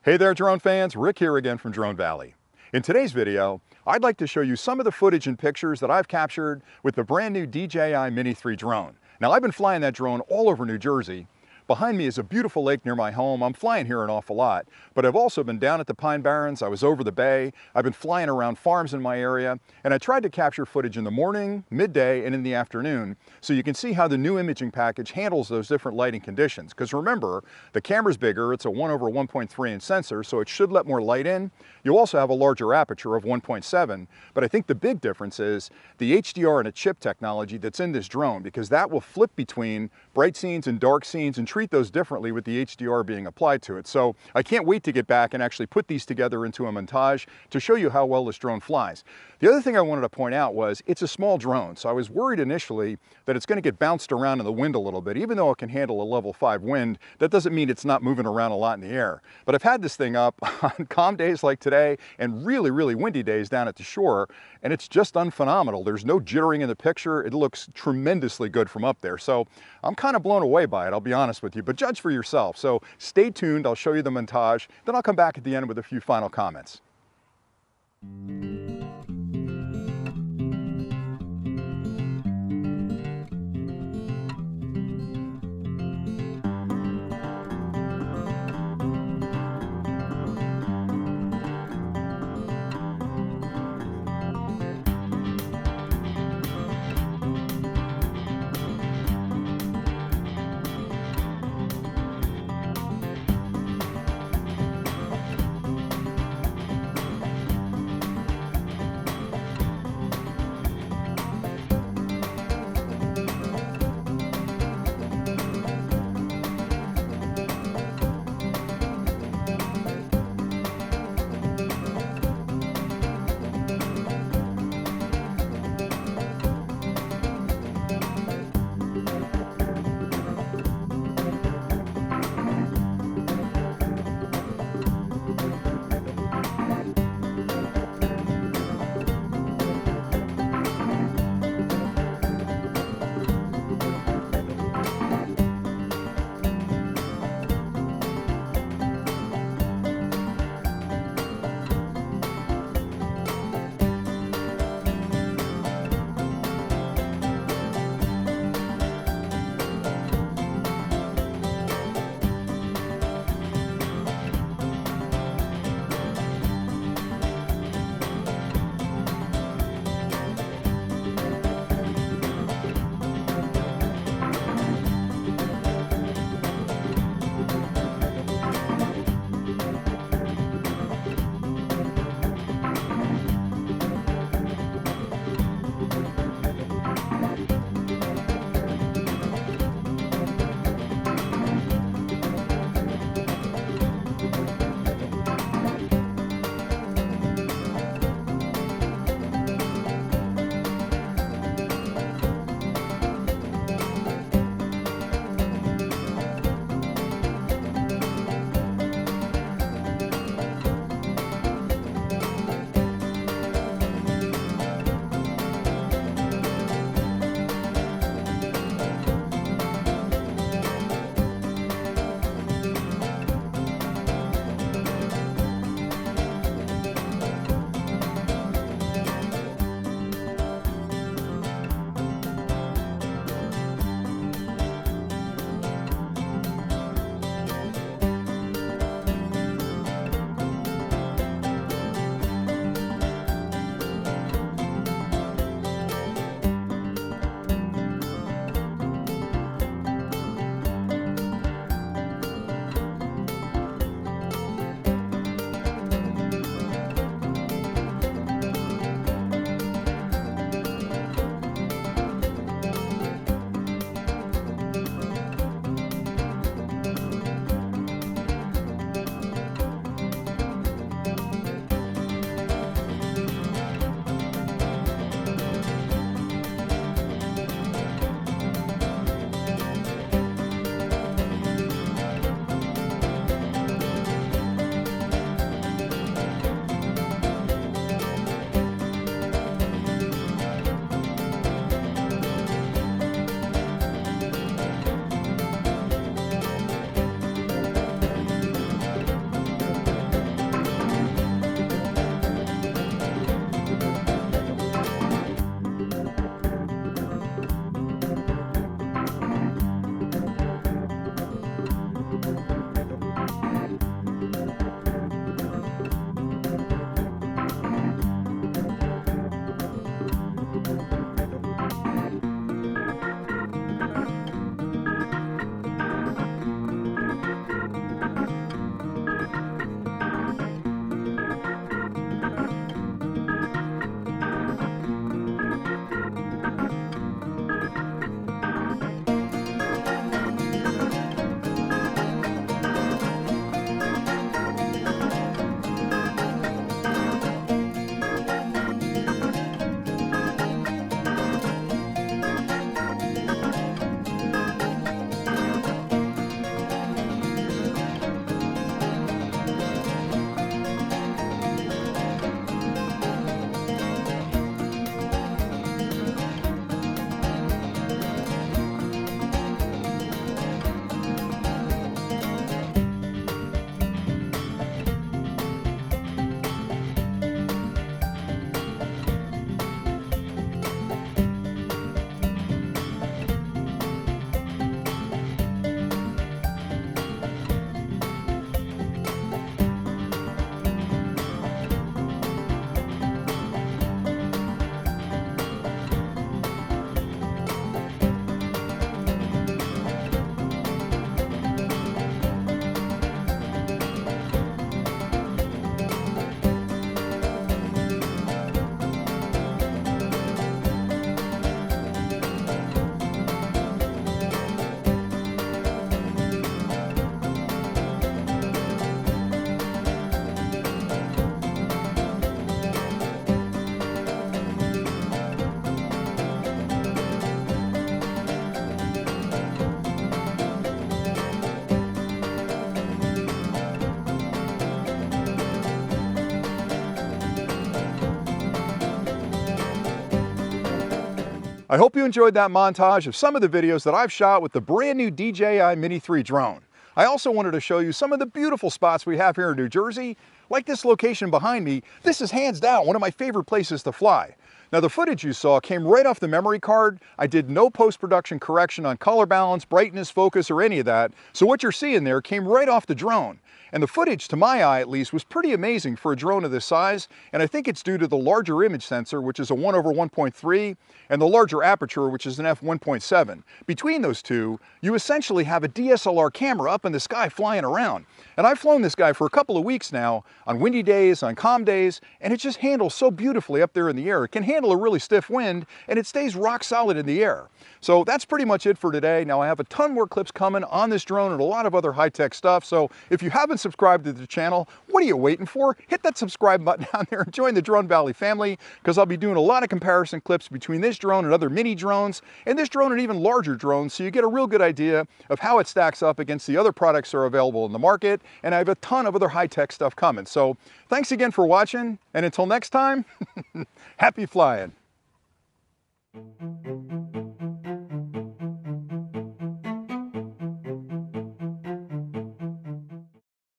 Hey there drone fans, Rick here again from Drone Valley. In today's video, I'd like to show you some of the footage and pictures that I've captured with the brand new DJI Mini 3 drone. Now I've been flying that drone all over New Jersey. Behind me is a beautiful lake near my home. I'm flying here an awful lot, but I've also been down at the Pine Barrens. I was over the bay. I've been flying around farms in my area, and I tried to capture footage in the morning, midday, and in the afternoon, so you can see how the new imaging package handles those different lighting conditions. Because remember, the camera's bigger. It's a 1/1.3 inch sensor, so it should let more light in. You also have a larger aperture of 1.7, but I think the big difference is the HDR and a chip technology that's in this drone, because that will flip between bright scenes and dark scenes and treat those differently with the HDR being applied to it. So I can't wait to get back and actually put these together into a montage to show you how well this drone flies. The other thing I wanted to point out was it's a small drone, so I was worried initially that it's going to get bounced around in the wind a little bit. Even though it can handle a level 5 wind, that doesn't mean it's not moving around a lot in the air. But I've had this thing up on calm days like today and really, really windy days down at the shore, and it's just unphenomenal. There's no jittering in the picture. It looks tremendously good from up there. So I'm kind of blown away by it, I'll be honest with you, but judge for yourself. So stay tuned, I'll show you the montage, then I'll come back at the end with a few final comments. I hope you enjoyed that montage of some of the videos that I've shot with the brand new DJI Mini 3 drone. I also wanted to show you some of the beautiful spots we have here in New Jersey. Like this location behind me, this is hands down one of my favorite places to fly. Now the footage you saw came right off the memory card. I did no post-production correction on color balance, brightness, focus, or any of that. So what you're seeing there came right off the drone. And the footage, to my eye at least, was pretty amazing for a drone of this size, and I think it's due to the larger image sensor, which is a 1/1.3, and the larger aperture, which is an f1.7. Between those two, you essentially have a DSLR camera up in the sky flying around. And I've flown this guy for a couple of weeks now, on windy days, on calm days, and it just handles so beautifully up there in the air. It can handle a really stiff wind, and it stays rock solid in the air. So that's pretty much it for today. Now I have a ton more clips coming on this drone and a lot of other high-tech stuff, so if you haven't subscribed to the channel, what are you waiting for? Hit that subscribe button down there and join the Drone Valley family, because I'll be doing a lot of comparison clips between this drone and other mini drones, and this drone and even larger drones, so you get a real good idea of how it stacks up against the other products that are available in the market, and I have a ton of other high-tech stuff coming. So thanks again for watching, and until next time, happy flying.